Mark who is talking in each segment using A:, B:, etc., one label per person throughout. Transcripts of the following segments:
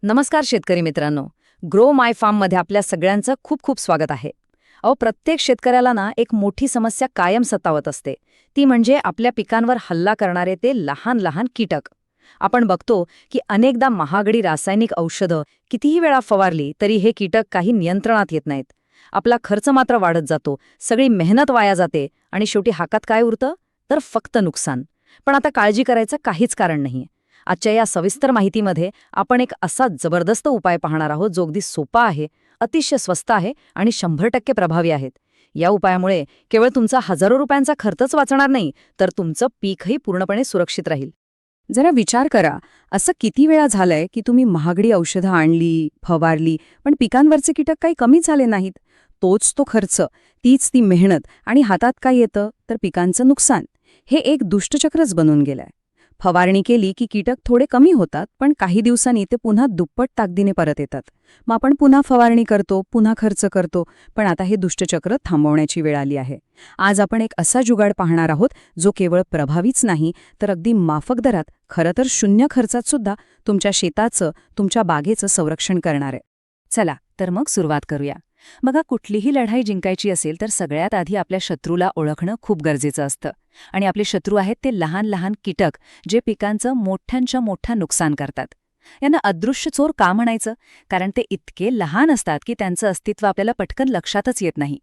A: नमस्कार शेतकरी मित्रांनो. ग्रो माय फार्ममध्ये आपल्या सगळ्यांचं खूप खूप स्वागत आहे. प्रत्येक शेतकऱ्याला ना एक मोठी समस्या कायम सतावत असते. ती म्हणजे आपल्या पिकांवर हल्ला करणारे ते लहान लहान कीटक. आपण बघतो की अनेकदा महागडी रासायनिक औषधं कितीही वेळा फवारली तरी हे कीटक काही नियंत्रणात येत नाहीत. आपला खर्च मात्र वाढत जातो, सगळी मेहनत वाया जाते आणि शेवटी हातात काय उरतं तर फक्त नुकसान. पण आता काळजी करायचं काहीच कारण नाही. आजच्या या सविस्तर माहितीमध्ये आपण एक असा जबरदस्त उपाय पाहणार आहोत जो अगदी सोपा आहे, अतिशय स्वस्त आहे आणि 100% प्रभावी आहेत. या उपायामुळे केवळ तुमचा हजारो रुपयांचा खर्चच वाचणार नाही, तर तुमचं पीकही पूर्णपणे सुरक्षित राहील.
B: जरा विचार करा, असं किती वेळा झालंय की तुम्ही महागडी औषधं आणली, फवारली, पण पिकांवरचे कीटक काही कमी झाले नाहीत. तोच तो खर्च, तीच ती मेहनत आणि हातात काय येतं तर पिकांचं नुकसान. हे एक दुष्टचक्रच बनून गेलंय. फवारणी केली की कीटक थोडे कमी होतात, पण काही दिवसांनी ते पुन्हा दुप्पट ताकदीने परत येतात. मग आपण पुन्हा फवारणी करतो, पुन्हा खर्च करतो, पण आता हे दुष्टचक्र थांबवण्याची वेळ आली आहे. आज आपण एक असा जुगाड पाहणार आहोत जो केवळ प्रभावीच नाही तर अगदी माफक दरात, खरं तर शून्य खर्चात सुद्धा तुमच्या शेताचं, तुमच्या बागेचं संरक्षण करणार आहे. चला तर मग सुरुवात करूया. बघा, कुठलीही लढाई जिंकायची असेल तर सगळ्यात आधी आपल्या शत्रूला ओळखणं खूप गरजेचं असतं. आणि आपले शत्रू आहेत ते लहान लहान कीटक, जे पिकांचं मोठ्यांच्या मोठं नुकसान करतात. यांना अदृश्य चोर का म्हणायचं? कारण ते इतके लहान असतात की त्यांचं अस्तित्व आपल्याला पटकन लक्षातच येत नाही.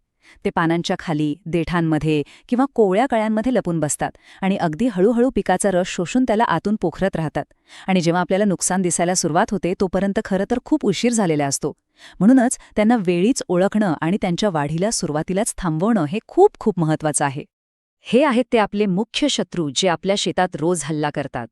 B: ते पानांच्या खाली, देठांमध्ये किंवा कोवळ्या कळ्यांमध्ये लपून बसतात आणि अगदी हळूहळू पिकाचा रस शोषून त्याला आतून पोखरत राहतात. आणि जेव्हा आपल्याला नुकसान दिसायला सुरुवात होते तोपर्यंत खरं तर खूप उशीर झालेला असतो. म्हणूनच त्यांना वेळीच ओळखणं आणि त्यांच्या वाढीला सुरुवातीलाच थांबवणं हे खूप खूप महत्त्वाचं आहे. हे आहेत ते आपले मुख्य शत्रू जे आपल्या शेतात रोज हल्ला करतात.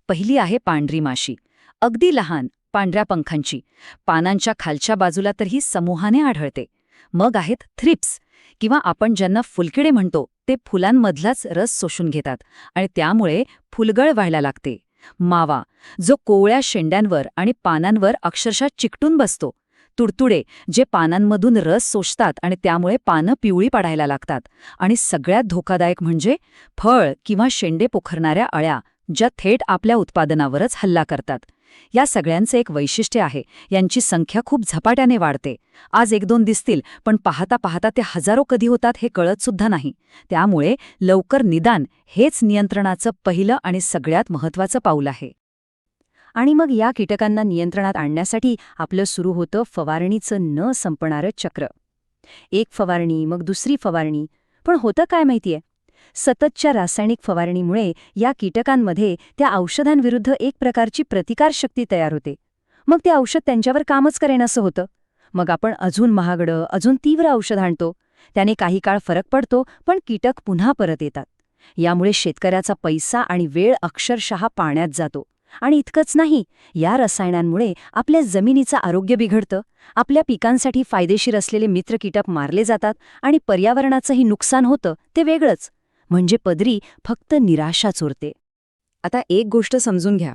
B: पहिली आहे पांढरी माशी. अगदी लहान, पांढऱ्या पंखांची, पानांच्या खालच्या बाजूला तर ही समूहाने आढळते. मग आहेत थ्रिप्स, किंवा आपण ज्यांना फुलकिडे म्हणतो, ते फुलांमधलाच रस शोषून घेतात आणि त्यामुळे फुलगळ व्हायला लागते. मावा, जो कोवळ्या शेंड्यांवर आणि पानांवर अक्षरशः चिकटून बसतो. तुडतुडे, जे पानांमधून रस शोषतात आणि त्यामुळे पानं पिवळी पडायला लागतात. आणि सगळ्यात धोकादायक म्हणजे फळ किंवा शेंडे पोखरणाऱ्या अळ्या, ज्या थेट आपल्या उत्पादनावरच हल्ला करतात. या सगळ्यांचं एक वैशिष्ट्य आहे, यांची संख्या खूप झपाट्याने वाढते. आज 1-2 दिसतील, पण पाहता पाहता ते हजारो कधी होतात हे कळतसुद्धा नाही. त्यामुळे लवकर निदान हेच नियंत्रणाचं पहिलं आणि सगळ्यात महत्त्वाचं पाऊल आहे. आणि मग या कीटकांना नियंत्रणात आणण्यासाठी आपलं सुरू होतं फवारणीचं न संपणारं चक्र. एक फवारणी, मग दुसरी फवारणी. पण होतं काय माहितीये? सततच्या रासायनिक फवारणीमुळे या कीटकांमध्ये त्या औषधांविरुद्ध एक प्रकारची प्रतिकारशक्ती तयार होते. मग ते औषध त्यांच्यावर कामच करेनासं होतं. मग आपण अजून महागडं, अजून तीव्र औषध आणतो. त्याने काही काळ फरक पडतो, पण कीटक पुन्हा परत येतात. यामुळे शेतकऱ्याचा पैसा आणि वेळ अक्षरशः पाण्यात जातो. आणि इतकंच नाही, या रसायनांमुळे आपल्या जमिनीचं आरोग्य बिघडतं, आपल्या पिकांसाठी फायदेशीर असलेले मित्र कीटक मारले जातात आणि पर्यावरणाचंही नुकसान होतं, ते वेगळंच. म्हणजे पदरी फक्त निराशाच उरते. आता एक गोष्ट समजून घ्या,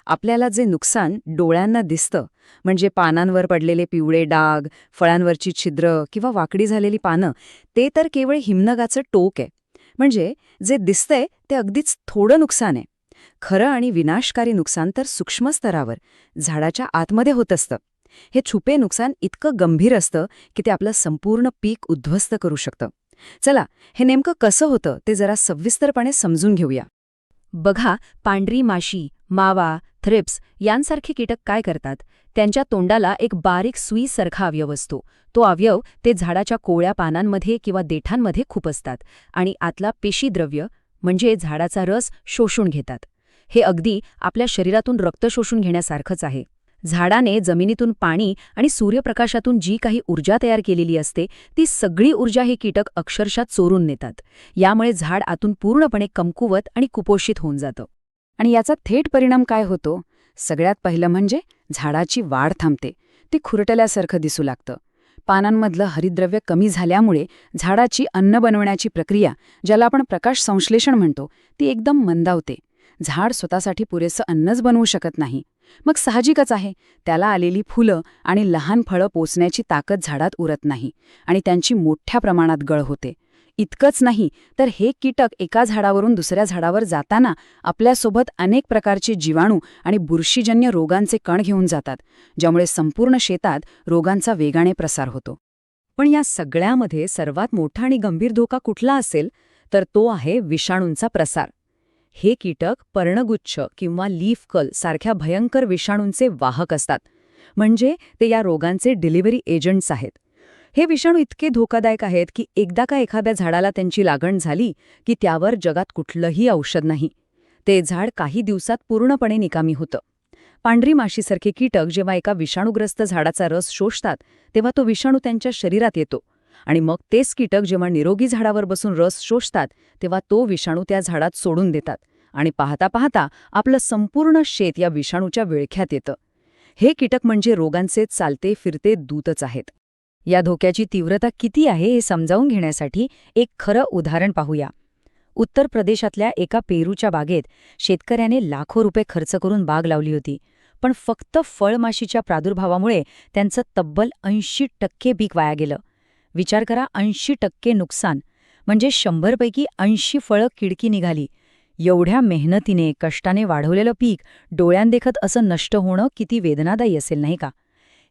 B: आपल्याला जे नुकसान डोळ्यांना दिसतं, म्हणजे पानांवर पडलेले पिवळे डाग, फळांवरची छिद्र किंवा वाकडी झालेली पानं, ते तर केवळ हिमनगाचं टोक आहे. म्हणजे जे दिसतंय ते अगदीच थोडं नुकसान आहे. खरं आणि विनाशकारी नुकसान तर सूक्ष्म स्तरावर, झाडाच्या आतमध्ये होत असतं. हे छुपे नुकसान इतकं गंभीर असतं की ते आपलं संपूर्ण पीक उद्ध्वस्त करू शकतं. चला, हे नेमकं कसं होतं ते जरा सविस्तरपणे समजून घेऊया. बघा, पांढरी माशी, मावा, थ्रिप्स यांसारखे कीटक काय करतात? त्यांच्या तोंडाला एक बारीक सुईसारखा अवयव असतो. तो अवयव ते झाडाच्या कोवळ्या पानांमध्ये किंवा देठांमध्ये खुपसतात आणि आतला पेशीद्रव्य म्हणजे झाडाचा रस शोषून घेतात. हे अगदी आपल्या शरीरातून रक्त शोषून घेण्यासारखंच आहे. झाडाने जमिनीतून पाणी आणि सूर्यप्रकाशातून जी काही ऊर्जा तयार केलेली असते, ती सगळी ऊर्जा हे कीटक अक्षरशः चोरून नेतात. यामुळे झाड आतून पूर्णपणे कमकुवत आणि कुपोषित होऊन जातं. आणि याचा थेट परिणाम काय होतो? सगळ्यात पहिलं म्हणजे झाडाची वाढ थांबते. ती खुरटल्यासारखं दिसू लागतं. पानांमधलं हरितद्रव्य कमी झाल्यामुळे झाडाची अन्न बनवण्याची प्रक्रिया, ज्याला आपण प्रकाश संश्लेषण म्हणतो, ती एकदम मंदावते. झाड स्वतःसाठी पुरेसं अन्नच बनवू शकत नाही. मग साहजिकच आहे, त्याला आलेली फुलं आणि लहान फळं पोचण्याची ताकद झाडात उरत नाही आणि त्यांची मोठ्या प्रमाणात गळ होते. इतकंच नाही तर हे कीटक एका झाडावरून दुसऱ्या झाडावर जाताना आपल्यासोबत अनेक प्रकारचे जीवाणू आणि बुरशीजन्य रोगांचे कण घेऊन जातात, ज्यामुळे संपूर्ण शेतात रोगांचा वेगाने प्रसार होतो. पण या सगळ्यामध्ये सर्वात मोठा आणि गंभीर धोका कुठला असेल तर तो आहे विषाणूंचा प्रसार. हे कीटक पर्णगुच्छ किंवा लीफ कर्ल सारख्या भयंकर विषाणूंचे वाहक असतात. म्हणजे ते या रोगांचे डिलिव्हरी एजंट्स आहेत. हे विषाणू इतके धोकादायक आहेत की एकदा का एखाद्या झाडाला त्यांची लागण झाली की त्यावर जगात कुठलंही औषध नाही. ते झाड काही दिवसात पूर्णपणे निकामी होतं. पांढरी माशीसारखे कीटक जेव्हा एका विषाणूग्रस्त झाडाचा रस शोषतात तेव्हा तो विषाणू त्यांच्या शरीरात येतो आणि मग तेच कीटक जेव्हा निरोगी झाडावर बसून रस शोषतात तेव्हा तो विषाणू त्या झाडात सोडून देतात आणि पाहता पाहता आपलं संपूर्ण शेत या विषाणूच्या विळख्यात येतं. हे कीटक म्हणजे रोगांचे चालते फिरते दूतच आहेत. या धोक्याची तीव्रता किती आहे हे समजावून घेण्यासाठी एक खरं उदाहरण पाहूया. उत्तर प्रदेशातल्या एका पेरूच्या बागेत शेतकऱ्याने लाखो रुपये खर्च करून बाग लावली होती, पण फक्त फळमाशीच्या प्रादुर्भावामुळे त्यांचं तब्बल 80% पीक वाया गेलं. विचार करा, 80% नुकसान म्हणजे 100 पैकी 80 फळं किडकी निघाली. एवढ्या मेहनतीने कष्टाने वाढवलेलं पीक डोळ्यांदेखत असं नष्ट होणं किती वेदनादायी असेल नाही का?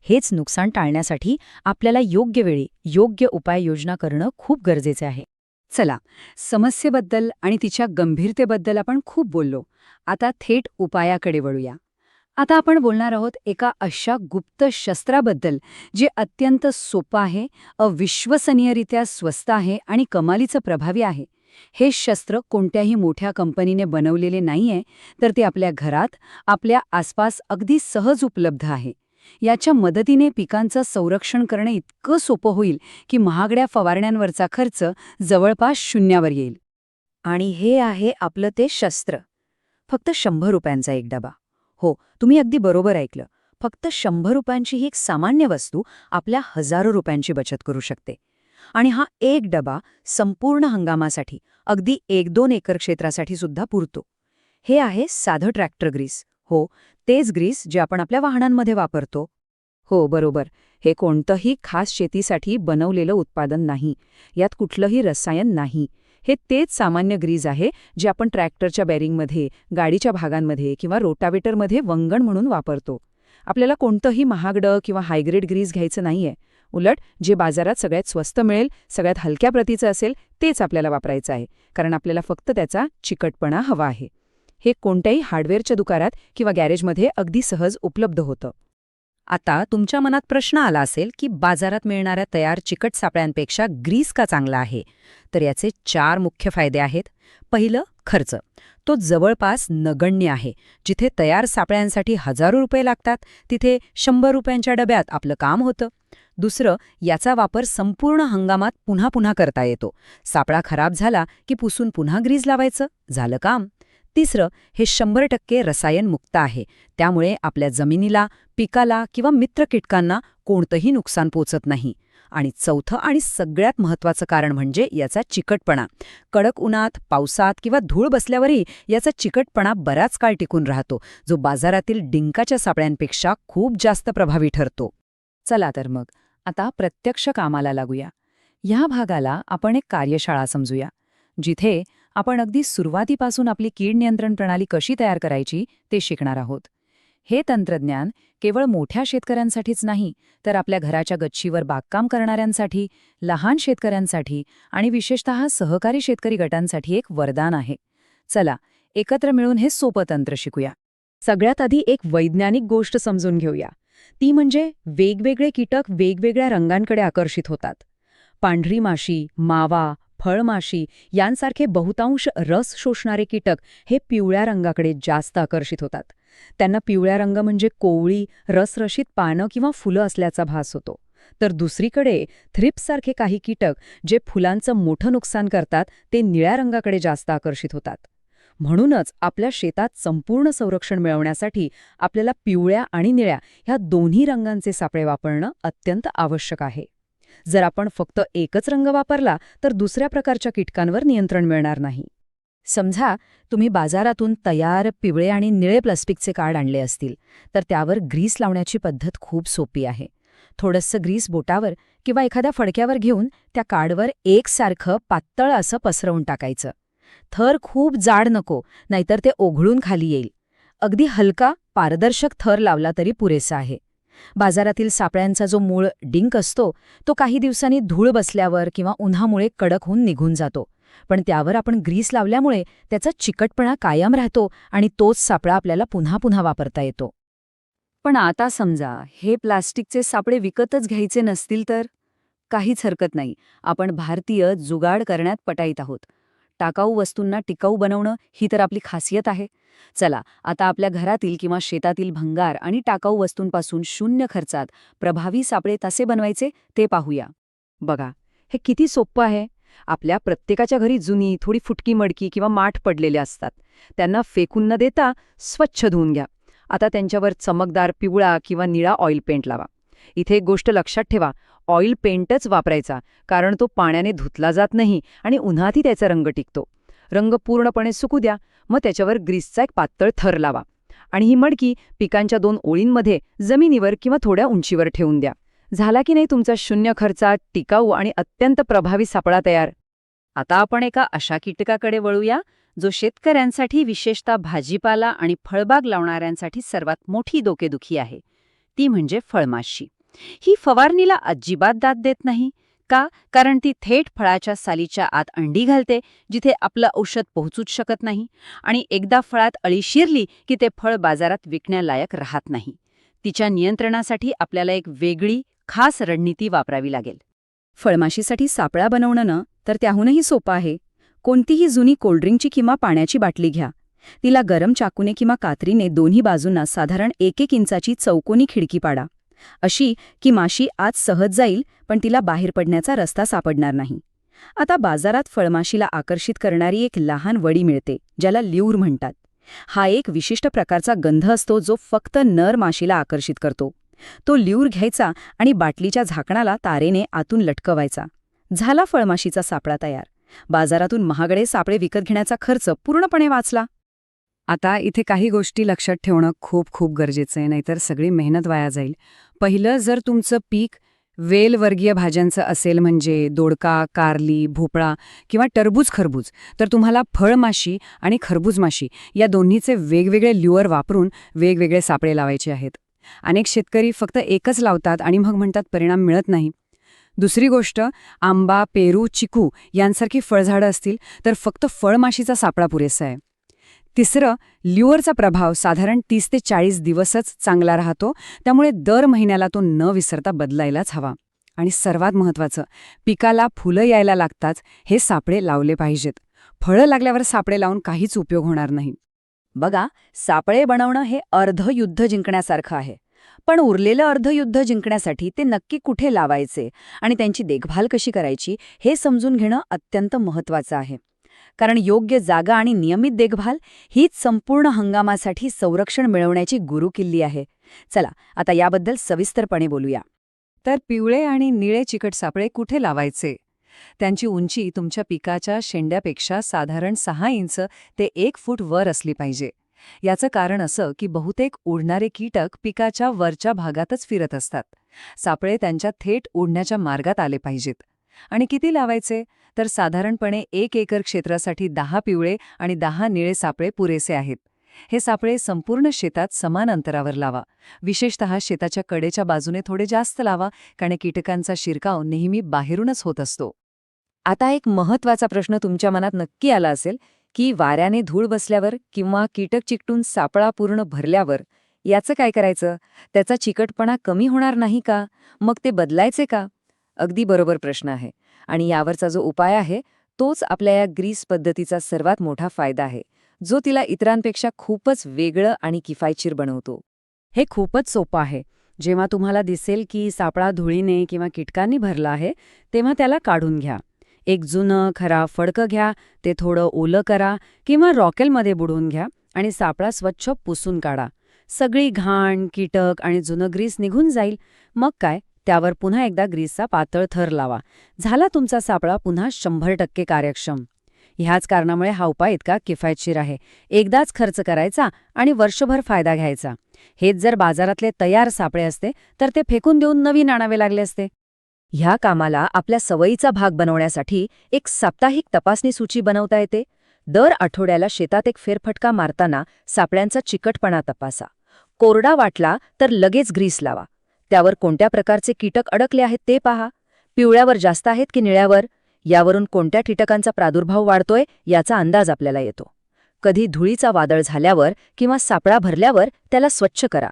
B: हेच नुकसान टाळण्यासाठी आपल्याला योग्य वेळी योग्य उपाययोजना करणं खूप गरजेचे आहे. चला, समस्येबद्दल आणि तिच्या गंभीरतेबद्दल आपण खूप बोललो. आता थेट उपायाकडे वळूया. आता आपण बोलणार आहोत एका अशा गुप्त शस्त्राबद्दल जे अत्यंत सोपं आहे, अविश्वसनीयरित्या स्वस्त आहे आणि कमालीचं प्रभावी आहे. हे शस्त्र कोणत्याही मोठ्या कंपनीने बनवलेले नाहीये, तर ते आपल्या घरात, आपल्या आसपास अगदी सहज उपलब्ध आहे. याच्या मदतीने पिकांचं संरक्षण करणे इतकं सोपं होईल की महागड्या फवारण्यांवरचा खर्च जवळपास शून्यावर येईल. आणि हे आहे आपलं ते शस्त्र. फक्त 100 रुपयांचा एक डबा. हो, तुम्ही अगदी बरोबर ऐकलं. फक्त 100 रुपयांची ही एक सामान्य वस्तू आपल्या हजारो रुपयांची बचत करू शकते. आणि हा एक डबा संपूर्ण हंगामासाठी, अगदी 1-2 एकर क्षेत्रासाठी सुद्धा पुरतो. हे आहे साधं ट्रॅक्टर ग्रीस. हो, तेच ग्रीस जे आपण आपल्या वाहनांमध्ये वापरतो. हो, बरोबर. हे कोणतंही खास शेतीसाठी बनवलेलं उत्पादन नाही. यात कुठलंही रसायन नाही. हे तेच सामान्य ग्रीस आहे जे आपण ट्रॅक्टरच्या बॅरिंगमध्ये, गाडीच्या भागांमध्ये किंवा रोटावेटरमध्ये वंगण म्हणून वापरतो. आपल्याला कोणतंही महागडं किंवा हायग्रेड ग्रीस घ्यायचं नाहीये. उलट जे बाजारात सगळ्यात स्वस्त मिळेल, सगळ्यात हलक्या प्रतीचं असेल तेच आपल्याला वापरायचं आहे, कारण आपल्याला फक्त त्याचा चिकटपणा हवा आहे. हे कोणत्याही हार्डवेअरच्या दुकानात किंवा गॅरेजमध्ये अगदी सहज उपलब्ध होतं. आता तुमच्या मनात प्रश्न आला असेल की बाजारात मिळणाऱ्या तयार चिकट सापळ्यांपेक्षा ग्रीस का चांगला आहे? तर याचे 4 मुख्य फायदे आहेत. पहिलं, खर्च. तो जवळपास नगण्य आहे. जिथे तयार सापळ्यांसाठी हजारो रुपये लागतात, तिथे 100 रुपयांच्या डब्यात आपलं काम होतं. दुसरं, याचा वापर संपूर्ण हंगामात पुन्हा पुन्हा करता येतो. सापळा खराब झाला की पुसून पुन्हा ग्रीस लावायचं, झालं काम. तिसरं, हे 100% रसायनमुक्त आहे. त्यामुळे आपल्या जमिनीला, पिकाला किंवा मित्र कीटकांना कोणतंही नुकसान पोचत नाही. आणि चौथं आणि सगळ्यात महत्त्वाचं कारण म्हणजे याचा चिकटपणा. कडक उन्हात, पावसात किंवा धूळ बसल्यावरही याचा चिकटपणा बराच काळ टिकून राहतो, जो बाजारातील डिंकाच्या सापळ्यांपेक्षा खूप जास्त प्रभावी ठरतो. चला तर मग आता प्रत्यक्ष कामाला लागूया. ह्या भागाला आपण एक कार्यशाळा समजूया, जिथे आपण अगदी सुरुवातीपासून आपली कीड नियंत्रण प्रणाली कशी तयार करायची ते शिकणार आहोत. हे तंत्रज्ञान केवळ मोठ्या शेतकऱ्यांसाठीच नाही, तर आपल्या घराच्या गच्चीवर बागकाम करणाऱ्यांसाठी, लहान शेतकऱ्यांसाठी आणि विशेषतः सहकारी शेतकरी गटांसाठी एक वरदान आहे. चला, एकत्र मिळून हे सोपं तंत्र शिकूया. सगळ्यात आधी एक वैज्ञानिक गोष्ट समजून घेऊया. ती म्हणजे वेगवेगळे कीटक वेगवेगळ्या रंगांकडे आकर्षित होतात. पांढरी माशी, मावा, फळमाशी यांसारखे बहुतांश रस शोषणारे कीटक हे पिवळ्या रंगाकडे जास्त आकर्षित होतात. त्यांना पिवळ्या रंग म्हणजे कोवळी, रसरशीत पानं किंवा फुलं असल्याचा भास होतो. तर दुसरीकडे थ्रिप्ससारखे काही कीटक जे फुलांचं मोठं नुकसान करतात, ते निळ्या रंगाकडे जास्त आकर्षित होतात. म्हणूनच आपल्या शेतात संपूर्ण संरक्षण मिळवण्यासाठी आपल्याला पिवळ्या आणि निळ्या ह्या दोन्ही रंगांचे सापळे वापरणं अत्यंत आवश्यक आहे. जर आपण फक्त एकच रंग वापरला तर दुसऱ्या प्रकारच्या कीटकांवर नियंत्रण मिळणार नाही. समजा तुम्ही बाजारातून तयार पिवळे आणि निळे प्लास्टिकचे कार्ड आणले असतील, तर त्यावर ग्रीस लावण्याची पद्धत खूप सोपी आहे.
A: थोडंसं ग्रीस बोटावर किंवा एखाद्या फडक्यावर घेऊन त्या कार्डवर एकसारखं पातळ असं पसरवून टाकायचं. थर खूप जाड नको, नाहीतर ते ओघळून खाली येईल. अगदी हलका, पारदर्शक थर लावला तरी पुरेसा आहे. बाजारातील सापळ्यांचा जो मूळ डिंक असतो तो काही दिवसांनी धूळ बसल्यावर किंवा उन्हामुळे कडक होऊन निघून जातो, पण त्यावर आपण ग्रीस लावल्यामुळे त्याचा चिकटपणा कायम राहतो आणि तोच सापळा आपल्याला पुन्हा पुन्हा वापरता येतो.
B: पण आता समजा हे प्लास्टिकचे सापळे विकतच घ्यायचे नसतील तर? काहीच हरकत नाही, आपण भारतीय जुगाड करण्यात पटाईत आहोत. टाकाऊ वस्तूंना टिकाऊ बनवणं ही तर आपली खासियत आहे. चला, आता आपल्या घरातील किंवा शेतातील भंगार आणि टाकाऊ वस्तूंपासून 0 खर्चात प्रभावी सापळे कसे बनवायचे ते पाहूया.
A: बघा, हे किती सोपं आहे. आपल्या प्रत्येकाच्या घरी जुनी, थोडी फुटकी मडकी किंवा माठ पडलेल्या असतात. त्यांना फेकून न देता स्वच्छ धुवून घ्या. आता त्यांच्यावर चमकदार पिवळा किंवा निळा ऑइल पेंट लावा. इथे एक गोष्ट लक्षात ठेवा, ऑइल पेंटच वापरायचा, कारण तो पाण्याने धुतला जात नाही आणि उन्हातही त्याचा रंग टिकतो. रंग पूर्णपणे सुकू द्या, मग त्याच्यावर ग्रीसचा एक पातळ थर लावा आणि ही मडकी पिकांच्या 2 ओळींमध्ये जमिनीवर किंवा थोड्या उंचीवर ठेवून द्या. झाला की नाही तुमचा 0 खर्चात, टिकाऊ आणि अत्यंत प्रभावी सापळा तयार.
B: आता आपण एका अशा कीटकाकडे वळूया जो शेतकऱ्यांसाठी, विशेषतः भाजीपाला आणि फळबाग लावणाऱ्यांसाठी सर्वात मोठी डोकेदुखी आहे. ती म्हणजे फळमाशी. ही फवारणीला अजिबात दाद देत नाही. का? कारण ती थेट फळाच्या सालीच्या आत अंडी घालते, जिथे आपलं औषध पोहोचूच शकत नाही, आणि एकदा फळात अळी शिरली की ते फळ बाजारात विकण्यालायक राहत नाही. तिच्या नियंत्रणासाठी आपल्याला एक वेगळी, खास रणनीती वापरावी लागेल.
A: फळमाशीसाठी सापळा बनवणं ना, तर त्याहूनही सोपं आहे. कोणतीही जुनी कोल्ड्रिंकची किंवा पाण्याची बाटली घ्या. तिला गरम चाकूने किंवा कात्रीने दोन्ही बाजूंना साधारण 1-1 इंचाची चौकोनी खिडकी पाडा, अशी की माशी आत सहज जाईल, पण तिला बाहेर पडण्याचा रस्ता सापडणार नाही. आता बाजारात फळमाशीला आकर्षित करणारी एक लहान वडी मिळते, ज्याला ल्यूर म्हणतात. हा एक विशिष्ट प्रकारचा गंध असतो जो फक्त नर माशीला आकर्षित करतो. तो ल्यूर घ्यायचा आणि बाटलीच्या झाकणाला तारेने आतून लटकवायचा. झाला फळमाशीचा सापळा तयार. बाजारातून महागडे सापळे विकत घेण्याचा खर्च पूर्णपणे वाचला.
B: आता इथे काही गोष्टी लक्षात ठेवणं खूप खूप गरजेचं आहे, नाहीतर सगळी मेहनत वाया जाईल. पहिलं, जर तुमचं पीक वेलवर्गीय भाज्यांचं असेल, म्हणजे दोडका, कारली, भोपळा किंवा टरबूज-खरबूज, तर तुम्हाला फळमाशी आणि खरबूजमाशी या दोन्हीचे वेगवेगळे ल्युअर वापरून वेगवेगळे सापळे लावायचे आहेत. अनेक शेतकरी फक्त एकच लावतात आणि मग म्हणतात परिणाम मिळत नाही. दुसरी गोष्ट, आंबा, पेरू, चिकू यांसारखी फळझाडं असतील तर फक्त फळमाशीचा सापळा पुरेसा आहे. तिसरं, ल्युअरचा प्रभाव साधारण 30 ते 40 दिवसच चांगला राहतो, त्यामुळे दर महिन्याला तो न विसरता बदलायलाच हवा. आणि सर्वात महत्त्वाचं, पिकाला फुलं यायला लागताच हे सापळे लावले पाहिजेत. फळं लागल्यावर सापळे लावून काहीच उपयोग होणार नाही.
A: बघा, सापळे बनवणं हे अर्धयुद्ध जिंकण्यासारखं आहे. पण उरलेलं अर्धयुद्ध जिंकण्यासाठी ते नक्की कुठे लावायचे आणि त्यांची देखभाल कशी करायची हे समजून घेणं अत्यंत महत्त्वाचं आहे. कारण योग्य जागा आणि नियमित देखभाल हीच संपूर्ण हंगामासाठी संरक्षण मिळवण्याची गुरुकिल्ली आहे. चला, आता याबद्दल सविस्तरपणे बोलूया.
B: तर पिवळे आणि निळे चिकट सापळे कुठे लावायचे? त्यांची उंची तुमच्या पिकाच्या शेंड्यापेक्षा साधारण 6 इंच ते 1 फूट वर असली पाहिजे. याचं कारण असं की बहुतेक उडणारे कीटक पिकाच्या वरच्या भागातच फिरत असतात. सापळे त्यांच्या थेट उडण्याच्या मार्गात आले पाहिजेत. आणि किती लावायचे? तर साधारणपणे 1 एकर क्षेत्रासाठी 10 पिवळे आणि 10 निळे सापळे पुरेसे आहेत. हे सापळे संपूर्ण शेतात समान अंतरावर लावा. विशेषतः शेताच्या कडेच्या बाजूने थोडे जास्त लावा, कारण कीटकांचा शिरकाव नेहमी बाहेरूनच होत असतो.
A: आता एक महत्त्वाचा प्रश्न तुमच्या मनात नक्की आला असेल की वाऱ्याने धूळ बसल्यावर किंवा कीटक चिकटून सापळा पूर्ण भरल्यावर याचं काय करायचं? त्याचा चिकटपणा कमी होणार नाही का? मग ते बदलायचे का? अगदी बरोबर प्रश्न आहे. आणि यावरचा जो उपाय आहे तोच आपल्या या ग्रीस पद्धतीचा सर्वात मोठा फायदा आहे, जो तिला इतरांपेक्षा खूपच वेगळं आणि किफायतशीर बनवतो. हे खूपच सोपं आहे. जेव्हा तुम्हाला दिसेल की सापळा धुळीने किंवा कीटकांनी भरला आहे, तेव्हा त्याला काढून घ्या. एक जुनं खराब फडकं घ्या, ते थोडं ओलं करा किंवा रॉकेलमध्ये बुडवून घ्या आणि सापळा स्वच्छ पुसून काढा. सगळी घाण, कीटक आणि जुनं ग्रीस निघून जाईल. मग काय, त्यावर पुन्हा एकदा ग्रीसचा पातळ थर लावा. झाला तुमचा सापळा पुन्हा 100% कार्यक्षम.
B: ह्याच कारणामुळे हा उपाय इतका किफायतशीर आहे. एकदाच खर्च करायचा आणि वर्षभर फायदा घ्यायचा. हेच जर बाजारातले तयार सापळे असते तर ते फेकून देऊन नवीन आणावे लागले असते.
A: ह्या कामाला आपल्या सवयीचा भाग बनवण्यासाठी एक साप्ताहिक तपासणी सूची बनवता येते. दर आठवड्याला शेतात एक फेरफटका मारताना सापळ्यांचा चिकटपणा तपासा. कोरडा वाटला तर लगेच ग्रीस लावा. त्यावर कोणत्या प्रकारचे कीटक अडकले आहेत ते पहा. पिवळ्यावर जास्त आहेत की निळ्यावर? यावरून कोणत्या कीटकांचा प्रादुर्भाव वाढतोय याचा अंदाज आपल्याला येतो. कधी धुळीचा वादळ झाल्यावर किंवा सापळा भरल्यावर त्याला स्वच्छ करा.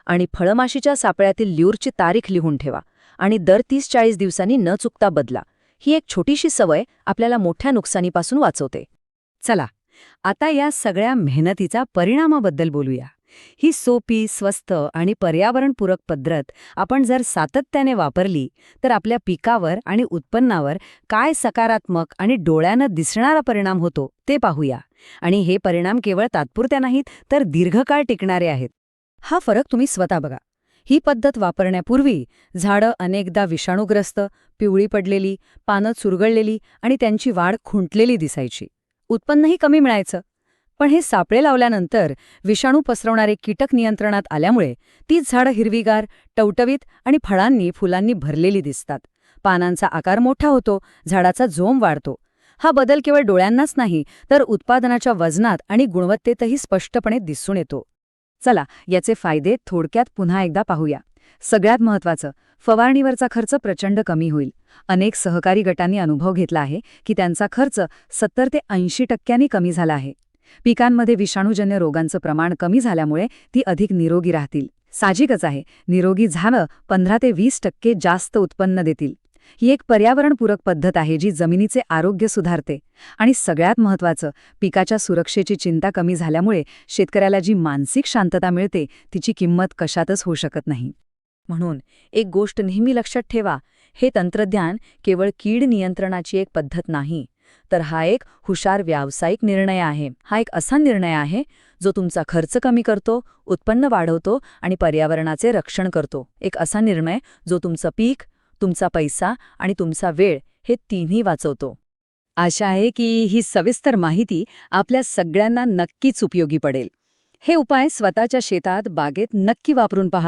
A: आणि फळमाशीच्या सापळ्यातील ल्यूरची तारीख लिहून ठेवा आणि दर 30-40 दिवसांनी न चुकता बदला. ही एक छोटीशी सवय आपल्याला मोठ्या नुकसानीपासून वाचवते.
B: चला, आता या सगळ्या मेहनतीचा परिणामाबद्दल बोलूया. ही सोपी, स्वस्त आणि पर्यावरणपूरक पद्धत आपण जर सातत्याने वापरली तर आपल्या पिकावर आणि उत्पन्नावर काय सकारात्मक आणि डोळ्यानं दिसणारा परिणाम होतो ते पाहूया. आणि हे परिणाम केवळ तात्पुरते नाहीत तर दीर्घकाळ टिकणारे आहेत. हा फरक तुम्ही स्वतः बघा. ही पद्धत वापरण्यापूर्वी झाडं अनेकदा विषाणूग्रस्त, पिवळी पडलेली, पानं चुरगळलेली आणि त्यांची वाढ खुंटलेली दिसायची. उत्पन्नही कमी मिळायचं. पण हे सापळे लावल्यानंतर विषाणू पसरवणारे कीटक नियंत्रणात आल्यामुळे तीच झाडं हिरवीगार, टवटवीत आणि फळांनी फुलांनी भरलेली दिसतात. पानांचा आकार मोठा होतो, झाडाचा जोम वाढतो. हा बदल केवळ डोळ्यांनाच नाही तर उत्पादनाच्या वजनात आणि गुणवत्तेतही स्पष्टपणे दिसून येतो.
A: चला, याचे फायदे थोडक्यात पुन्हा एकदा पाहूया. सगळ्यात महत्त्वाचं, फवारणीवरचा खर्च प्रचंड कमी होईल. अनेक सहकारी गटांनी अनुभव घेतला आहे की त्यांचा खर्च 70 ते 80% कमी झाला आहे. पिकांमध्ये विषाणूजन्य रोगांचं प्रमाण कमी झाल्यामुळे ती अधिक निरोगी राहतील. साहजिकच आहे, निरोगी झालं 15 ते 20% जास्त उत्पन्न देतील. ही एक पर्यावरणपूरक पद्धत आहे जी जमिनीचे आरोग्य सुधारते. आणि सगळ्यात महत्त्वाचं, पिकाच्या सुरक्षेची चिंता कमी झाल्यामुळे शेतकऱ्याला जी मानसिक शांतता मिळते तिची किंमत कशातच होऊ शकत नाही. म्हणून एक गोष्ट नेहमी लक्षात ठेवा, हे तंत्रज्ञान केवळ कीड नियंत्रणाची एक पद्धत नाही, तर हा एक हुशार व्यावसायिक निर्णय आहे. हा एक असा निर्णय आहे जो तुमचा खर्च कमी करतो, उत्पन्न वाढवतो आणि पर्यावरणाचे रक्षण करतो. एक असा निर्णय जो तुमचं पीक, तुमचा पैसा आणि तुमचा वेळ हे तिन्ही वाचवतो.
B: आशा आहे की ही सविस्तर माहिती आपल्या सगळ्यांना नक्कीच उपयोगी पडेल. हे उपाय स्वतःच्या शेतात, बागेत नक्की वापरून पहा.